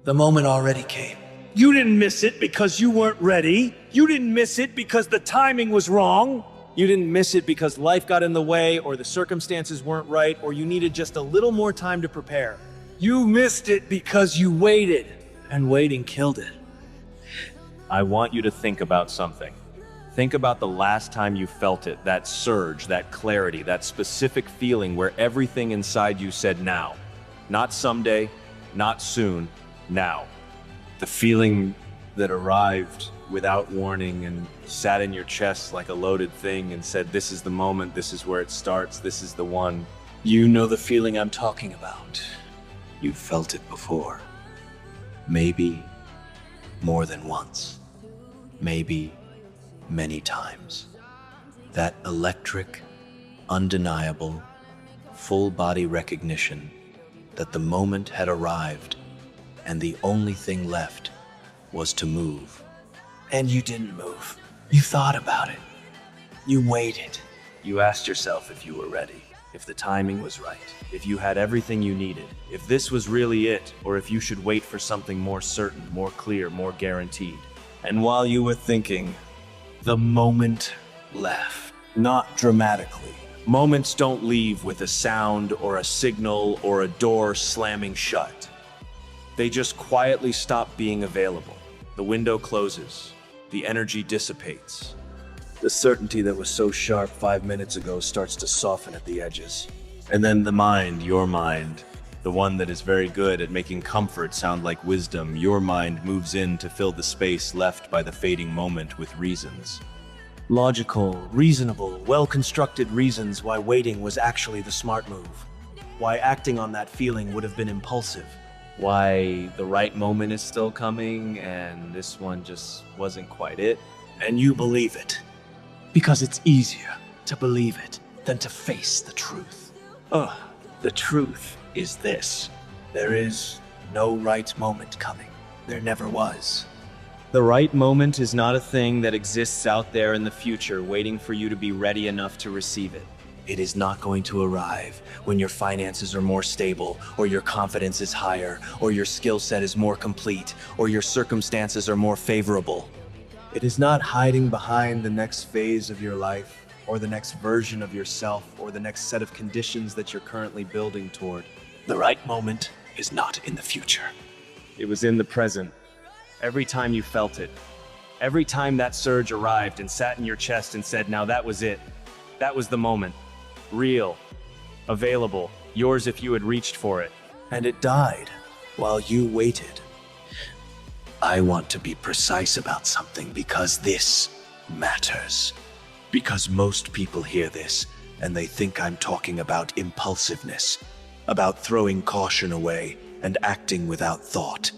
The moment already came. You didn't miss it because you weren't ready. You didn't miss it because the timing was wrong. You didn't miss it because life got in the way, or the circumstances weren't right, or you needed just a little more time to prepare. You missed it because you waited, and waiting killed it. I want you to think about something. Think about the last time you felt it, that surge, that clarity, that specific feeling where everything inside you said now. Not someday, not soon, now. The feeling that arrived without warning and sat in your chest like a loaded thing and said, this is the moment, this is where it starts, this is the one. You know the feeling I'm talking about. You've felt it before. Maybe more than once. Maybe many times. That electric, undeniable, full-body recognition that the moment had arrived and the only thing left was to move. And you didn't move. You thought about it. You waited. You asked yourself if you were ready, if the timing was right, If you had everything you needed, if this was really it, or if you should wait for something more certain, more clear, more guaranteed. And while you were thinking, the moment left. Not dramatically. Moments don't leave with a sound or a signal or a door slamming shut. They just quietly stop being available. The window closes. The energy dissipates. The certainty that was so sharp 5 minutes ago starts to soften at the edges. And then the mind, your mind, The one that is very good at making comfort sound like wisdom, your mind moves in to fill the space left by the fading moment with reasons. logical, reasonable, well-constructed reasons why waiting was actually the smart move. Why acting on that feeling would have been impulsive. Why the right moment is still coming and this one just wasn't quite it. And you believe it. Because it's easier to believe it than to face the truth. The truth is this. There is no right moment coming. There never was. The right moment is not a thing that exists out there in the future waiting for you to be ready enough to receive it. It is not going to arrive when your finances are more stable, or your confidence is higher, or your skill set is more complete, or your circumstances are more favorable. It is not hiding behind the next phase of your life, or the next version of yourself, or the next set of conditions that you're currently building toward. The right moment is not in the future. It was in the present. Every time you felt it. Every time that surge arrived and sat in your chest and said, now that was it. That was the moment. Real. Available. Yours if you had reached for it. And it died while you waited. I want to be precise about something because this matters. Because most people hear this and they think I'm talking about impulsiveness, about throwing caution away and acting without thought,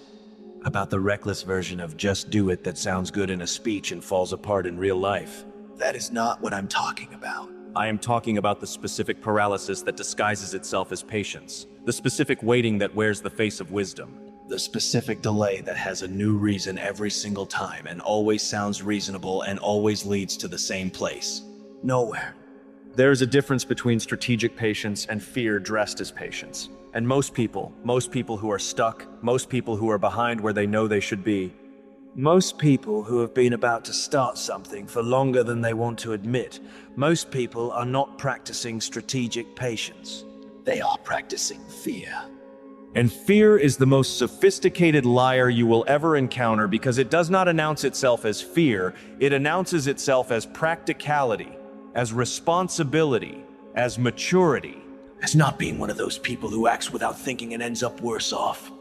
about the reckless version of just do it that sounds good in a speech and falls apart in real life. That is not what I'm talking about. I am talking about the specific paralysis that disguises itself as patience, the specific waiting that wears the face of wisdom. The specific delay that has a new reason every single time and always sounds reasonable and always leads to the same place. Nowhere. There is a difference between strategic patience and fear dressed as patience. And most people who are stuck, most people who are behind where they know they should be, most people who have been about to start something for longer than they want to admit, most people are not practicing strategic patience. They are practicing fear. And fear is the most sophisticated liar you will ever encounter because it does not announce itself as fear, it announces itself as practicality, as responsibility, as maturity. As not being one of those people who acts without thinking and ends up worse off.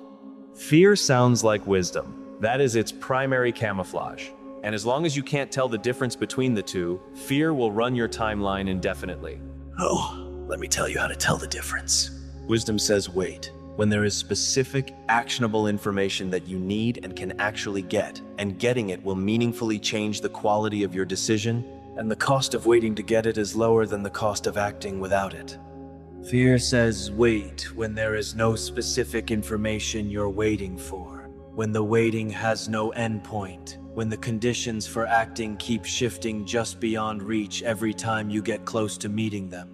Fear sounds like wisdom. That is its primary camouflage. And as long as you can't tell the difference between the two, fear will run your timeline indefinitely. Oh, let me tell you how to tell the difference. Wisdom says wait. When there is specific, actionable information that you need and can actually get, and getting it will meaningfully change the quality of your decision, and the cost of waiting to get it is lower than the cost of acting without it. Fear says wait when there is no specific information you're waiting for, when the waiting has no endpoint, when the conditions for acting keep shifting just beyond reach every time you get close to meeting them.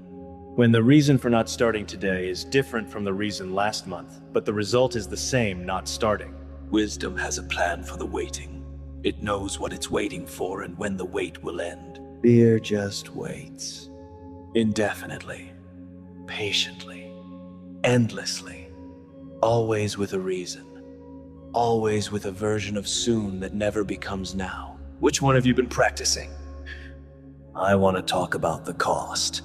When the reason for not starting today is different from the reason last month, but the result is the same, not starting. Wisdom has a plan for the waiting. It knows what it's waiting for and when the wait will end. Fear just waits. Indefinitely. Patiently. Endlessly. Always with a reason. Always with a version of soon that never becomes now. Which one have you been practicing? I want to talk about the cost.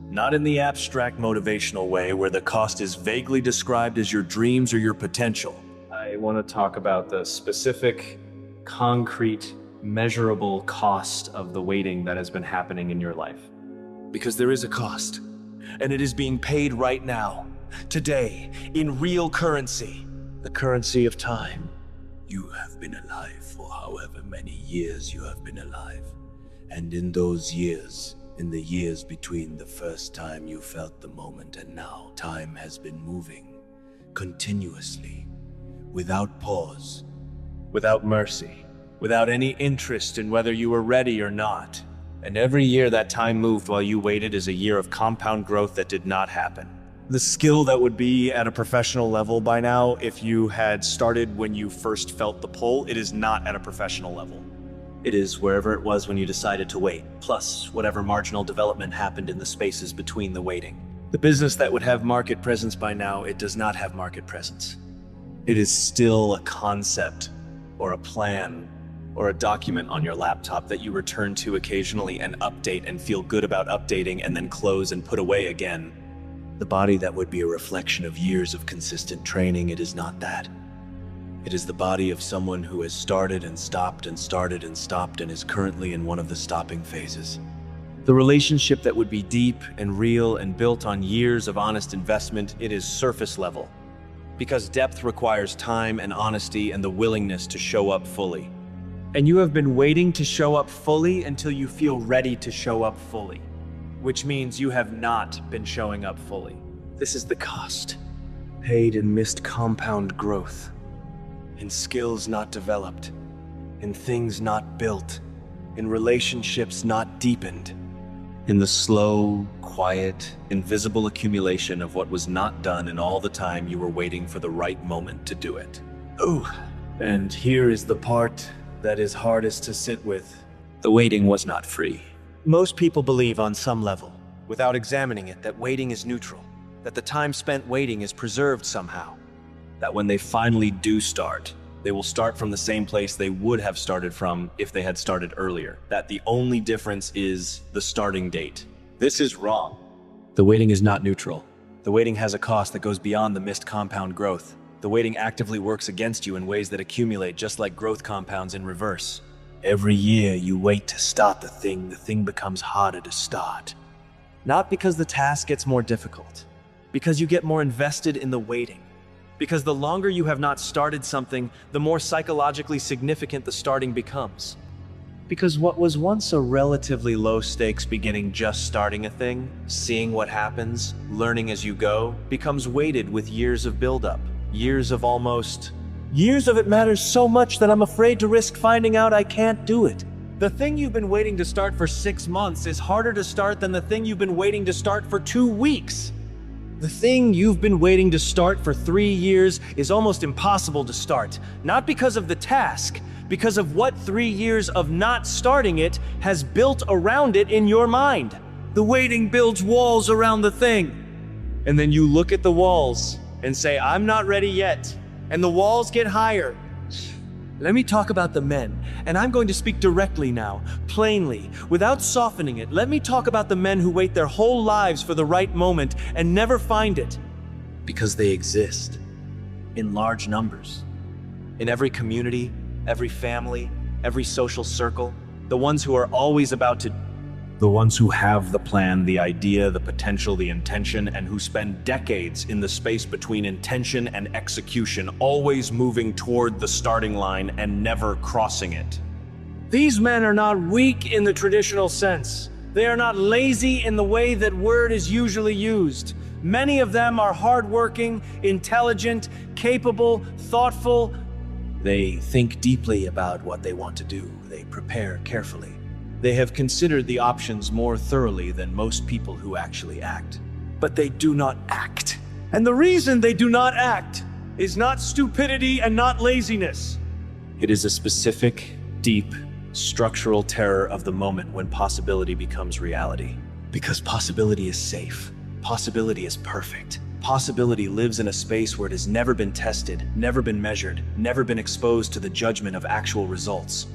Not in the abstract motivational way where the cost is vaguely described as your dreams or your potential. I want to talk about the specific, concrete, measurable cost of the waiting that has been happening in your life. Because there is a cost, and it is being paid right now, today, in real currency. The currency of time. You have been alive for however many years you have been alive. And in those years, in the years between the first time you felt the moment and now, time has been moving continuously, without pause, without mercy, without any interest in whether you were ready or not. And every year that time moved while you waited is a year of compound growth that did not happen. The skill that would be at a professional level by now, if you had started when you first felt the pull, it is not at a professional level. It is wherever it was when you decided to wait, plus whatever marginal development happened in the spaces between the waiting. The business that would have market presence by now, it does not have market presence. It is still a concept, or a plan, or a document on your laptop that you return to occasionally and update and feel good about updating and then close and put away again. The body that would be a reflection of years of consistent training, it is not that. It is the body of someone who has started and stopped and started and stopped and is currently in one of the stopping phases. The relationship that would be deep and real and built on years of honest investment, it is surface level. Because depth requires time and honesty and the willingness to show up fully. And you have been waiting to show up fully until you feel ready to show up fully. Which means you have not been showing up fully. This is the cost. Paid in missed compound growth. In skills not developed. In things not built. In relationships not deepened. In the slow, quiet, invisible accumulation of what was not done in all the time you were waiting for the right moment to do it. Ooh, and here is the part that is hardest to sit with. The waiting was not free. Most people believe on some level, without examining it, that waiting is neutral, that the time spent waiting is preserved somehow, that when they finally do start, they will start from the same place they would have started from if they had started earlier, that the only difference is the starting date. This is wrong. The waiting is not neutral. The waiting has a cost that goes beyond the missed compound growth. The waiting actively works against you in ways that accumulate just like growth compounds in reverse. Every year you wait to start the thing becomes harder to start. Not because the task gets more difficult, because you get more invested in the waiting. Because the longer you have not started something, the more psychologically significant the starting becomes. Because what was once a relatively low stakes beginning, just starting a thing, seeing what happens, learning as you go, becomes weighted with years of buildup, years of almost... Years of it matters so much that I'm afraid to risk finding out I can't do it. The thing you've been waiting to start for 6 months is harder to start than the thing you've been waiting to start for 2 weeks. The thing you've been waiting to start for 3 years is almost impossible to start. Not because of the task, because of what 3 years of not starting it has built around it in your mind. The waiting builds walls around the thing. And then you look at the walls and say, I'm not ready yet. And the walls get higher. Let me talk about the men, and I'm going to speak directly now, plainly, without softening it. Let me talk about the men who wait their whole lives for the right moment and never find it. Because they exist. In large numbers. In every community, every family, every social circle. The ones who are always about to... The ones who have the plan, the idea, the potential, the intention, and who spend decades in the space between intention and execution, always moving toward the starting line and never crossing it. These men are not weak in the traditional sense. They are not lazy in the way that word is usually used. Many of them are hardworking, intelligent, capable, thoughtful. They think deeply about what they want to do. They prepare carefully. They have considered the options more thoroughly than most people who actually act. But they do not act. And the reason they do not act is not stupidity and not laziness. It is a specific, deep, structural terror of the moment when possibility becomes reality. Because possibility is safe. Possibility is perfect. Possibility lives in a space where it has never been tested, never been measured, never been exposed to the judgment of actual results.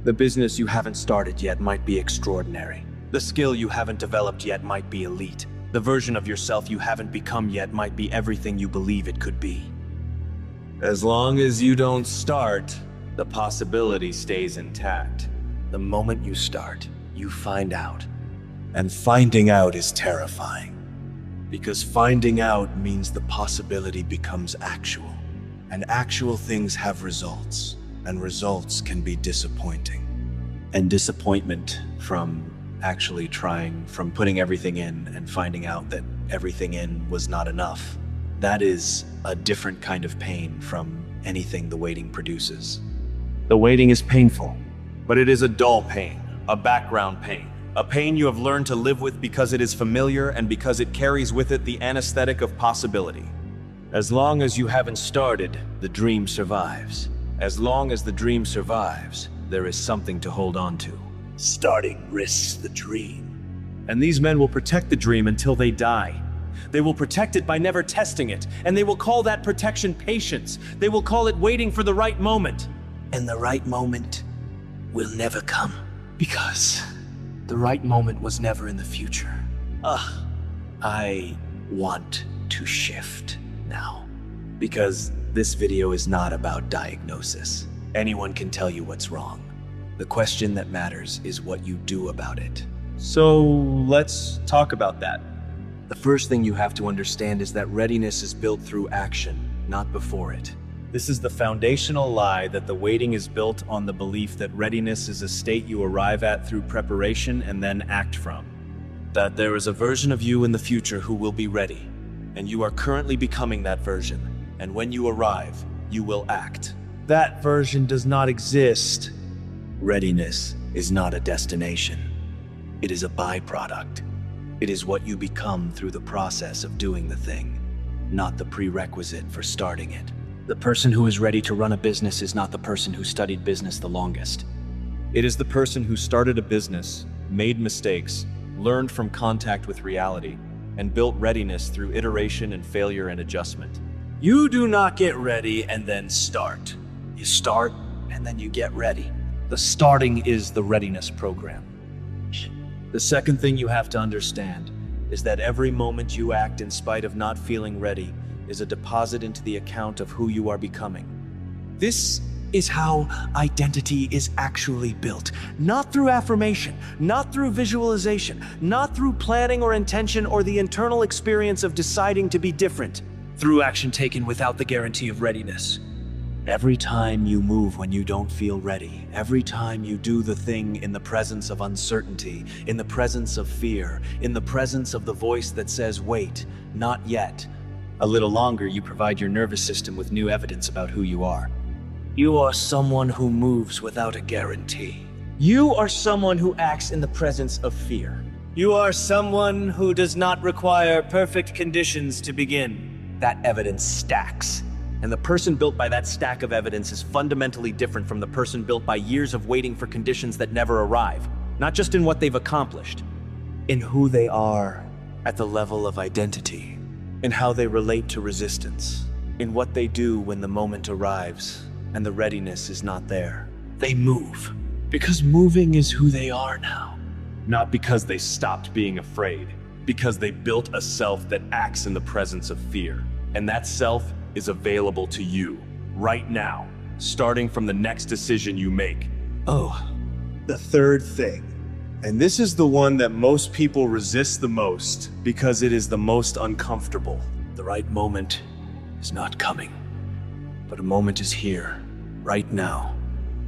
The business you haven't started yet might be extraordinary. The skill you haven't developed yet might be elite. The version of yourself you haven't become yet might be everything you believe it could be. As long as you don't start, the possibility stays intact. The moment you start, you find out. And finding out is terrifying. Because finding out means the possibility becomes actual. And actual things have results. And results can be disappointing. And disappointment from actually trying, from putting everything in and finding out that everything in was not enough. That is a different kind of pain from anything the waiting produces. The waiting is painful, but it is a dull pain, a background pain, a pain you have learned to live with because it is familiar and because it carries with it the anesthetic of possibility. As long as you haven't started, the dream survives. As long as the dream survives, there is something to hold on to. Starting risks the dream. And these men will protect the dream until they die. They will protect it by never testing it, and they will call that protection patience. They will call it waiting for the right moment. And the right moment will never come. Because the right moment was never in the future. I want to shift now. Because this video is not about diagnosis. Anyone can tell you what's wrong. The question that matters is what you do about it. So let's talk about that. The first thing you have to understand is that readiness is built through action, not before it. This is the foundational lie that the waiting is built on the belief that readiness is a state you arrive at through preparation and then act from. That there is a version of you in the future who will be ready, and you are currently becoming that version, and when you arrive, you will act. That version does not exist. Readiness is not a destination. It is a byproduct. It is what you become through the process of doing the thing, not the prerequisite for starting it. The person who is ready to run a business is not the person who studied business the longest. It is the person who started a business, made mistakes, learned from contact with reality, and built readiness through iteration and failure and adjustment. You do not get ready and then start. You start and then you get ready. The starting is the readiness program. The second thing you have to understand is that every moment you act in spite of not feeling ready is a deposit into the account of who you are becoming. This is how identity is actually built. Not through affirmation, not through visualization, not through planning or intention or the internal experience of deciding to be different. Through action taken without the guarantee of readiness. Every time you move when you don't feel ready, every time you do the thing in the presence of uncertainty, in the presence of fear, in the presence of the voice that says, wait, not yet, a little longer, you provide your nervous system with new evidence about who you are. You are someone who moves without a guarantee. You are someone who acts in the presence of fear. You are someone who does not require perfect conditions to begin. That evidence stacks. And the person built by that stack of evidence is fundamentally different from the person built by years of waiting for conditions that never arrive. Not just in what they've accomplished, in who they are at the level of identity, in how they relate to resistance, in what they do when the moment arrives and the readiness is not there. They move, because moving is who they are now. Not because they stopped being afraid, because they built a self that acts in the presence of fear. And that self is available to you right now, starting from the next decision you make. Oh, the third thing. And this is the one that most people resist the most because it is the most uncomfortable. The right moment is not coming, but a moment is here, right now,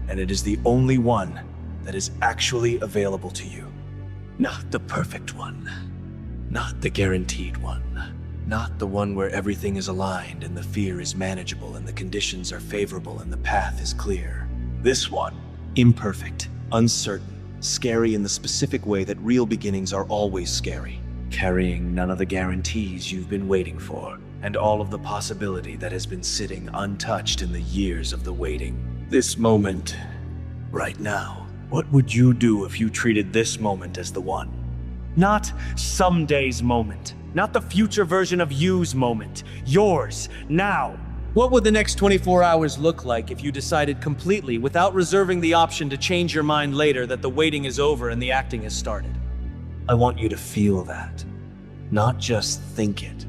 and it is the only one that is actually available to you. Not the perfect one, not the guaranteed one. Not the one where everything is aligned and the fear is manageable and the conditions are favorable and the path is clear. This one, imperfect, uncertain, scary in the specific way that real beginnings are always scary, carrying none of the guarantees you've been waiting for, and all of the possibility that has been sitting untouched in the years of the waiting. This moment, right now, what would you do if you treated this moment as the one? Not someday's moment, not the future version of you's moment, yours, now. What would the next 24 hours look like if you decided completely, without reserving the option to change your mind later, that the waiting is over and the acting has started? I want you to feel that, not just think it.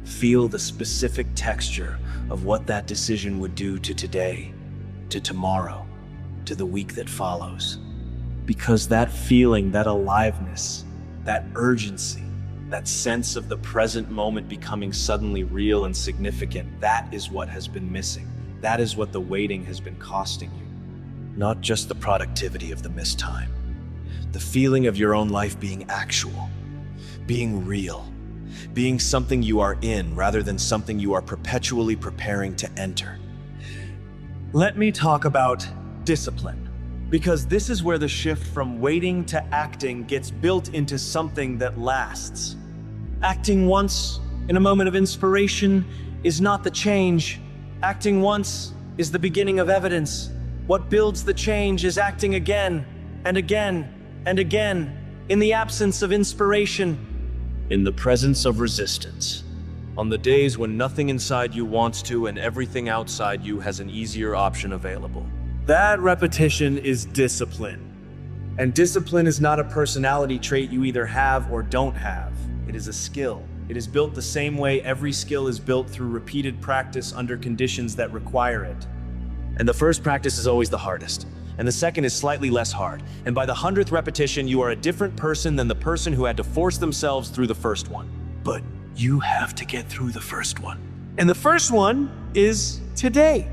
Feel the specific texture of what that decision would do to today, to tomorrow, to the week that follows. Because that feeling, that aliveness, that urgency, that sense of the present moment becoming suddenly real and significant, that is what has been missing. That is what the waiting has been costing you. Not just the productivity of the missed time. The feeling of your own life being actual, being real, being something you are in rather than something you are perpetually preparing to enter. Let me talk about discipline, because this is where the shift from waiting to acting gets built into something that lasts. Acting once in a moment of inspiration is not the change. Acting once is the beginning of evidence. What builds the change is acting again and again and again in the absence of inspiration, in the presence of resistance, on the days when nothing inside you wants to and everything outside you has an easier option available. That repetition is discipline. And discipline is not a personality trait you either have or don't have. It is a skill. It is built the same way every skill is built, through repeated practice under conditions that require it. And the first practice is always the hardest, and the second is slightly less hard. And by the 100th repetition, you are a different person than the person who had to force themselves through the first one. But you have to get through the first one. And the first one is today.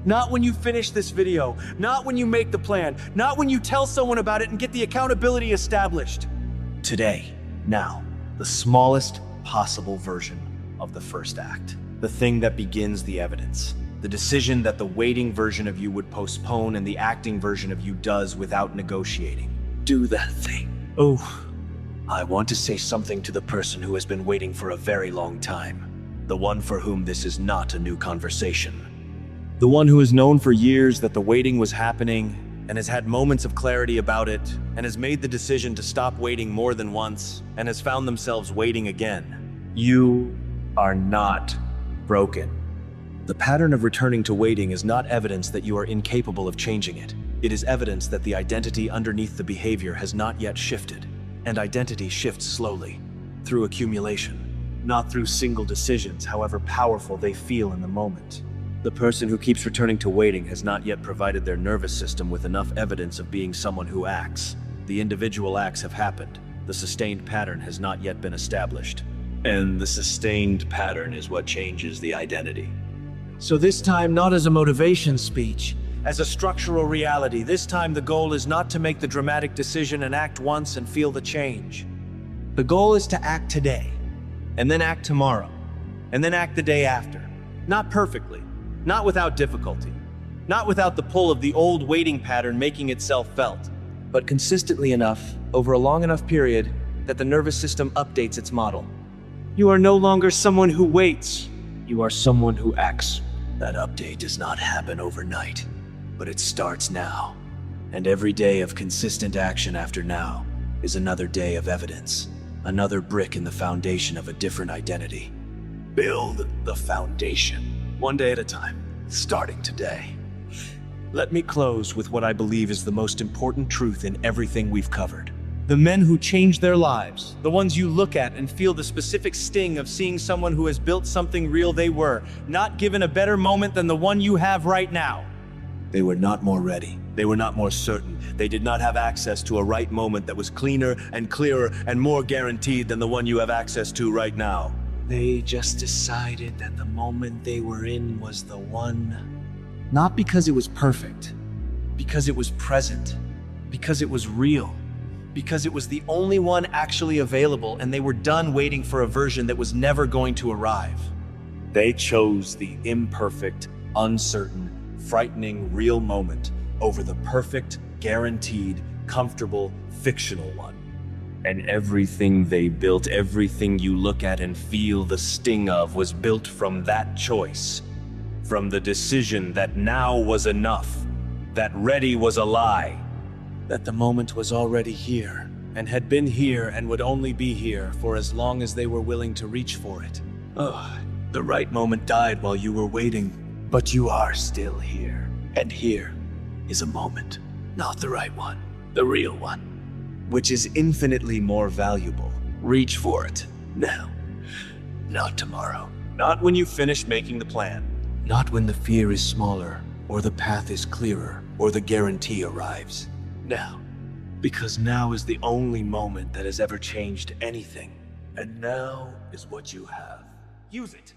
Not when you finish this video, not when you make the plan, not when you tell someone about it and get the accountability established. Today, now, the smallest possible version of the first act. The thing that begins the evidence. The decision that the waiting version of you would postpone and the acting version of you does without negotiating. Do that thing. Oh, I want to say something to the person who has been waiting for a very long time. The one for whom this is not a new conversation. The one who has known for years that the waiting was happening and has had moments of clarity about it and has made the decision to stop waiting more than once and has found themselves waiting again. You are not broken. The pattern of returning to waiting is not evidence that you are incapable of changing it. It is evidence that the identity underneath the behavior has not yet shifted. And identity shifts slowly, through accumulation, not through single decisions, however powerful they feel in the moment. The person who keeps returning to waiting has not yet provided their nervous system with enough evidence of being someone who acts. The individual acts have happened. The sustained pattern has not yet been established. And the sustained pattern is what changes the identity. So this time, not as a motivation speech, as a structural reality, this time the goal is not to make the dramatic decision and act once and feel the change. The goal is to act today, and then act tomorrow, and then act the day after. Not perfectly, not without difficulty, not without the pull of the old waiting pattern making itself felt, but consistently enough, over a long enough period, that the nervous system updates its model. You are no longer someone who waits, you are someone who acts. That update does not happen overnight, but it starts now. And every day of consistent action after now is another day of evidence, another brick in the foundation of a different identity. Build the foundation, one day at a time, starting today. Let me close with what I believe is the most important truth in everything we've covered. The men who change their lives, the ones you look at and feel the specific sting of seeing someone who has built something real, they were not given a better moment than the one you have right now. They were not more ready. They were not more certain. They did not have access to a right moment that was cleaner and clearer and more guaranteed than the one you have access to right now. They just decided that the moment they were in was the one. Not because it was perfect, because it was present, because it was real. Because it was the only one actually available, and they were done waiting for a version that was never going to arrive. They chose the imperfect, uncertain, frightening, real moment over the perfect, guaranteed, comfortable, fictional one. And everything they built, everything you look at and feel the sting of, was built from that choice. From the decision that now was enough, that ready was a lie. That the moment was already here, and had been here and would only be here for as long as they were willing to reach for it. Oh, the right moment died while you were waiting, but you are still here. And here is a moment, not the right one, the real one, which is infinitely more valuable. Reach for it now, not tomorrow. Not when you finish making the plan. Not when the fear is smaller, or the path is clearer, or the guarantee arrives. Now. Because now is the only moment that has ever changed anything. And now is what you have. Use it.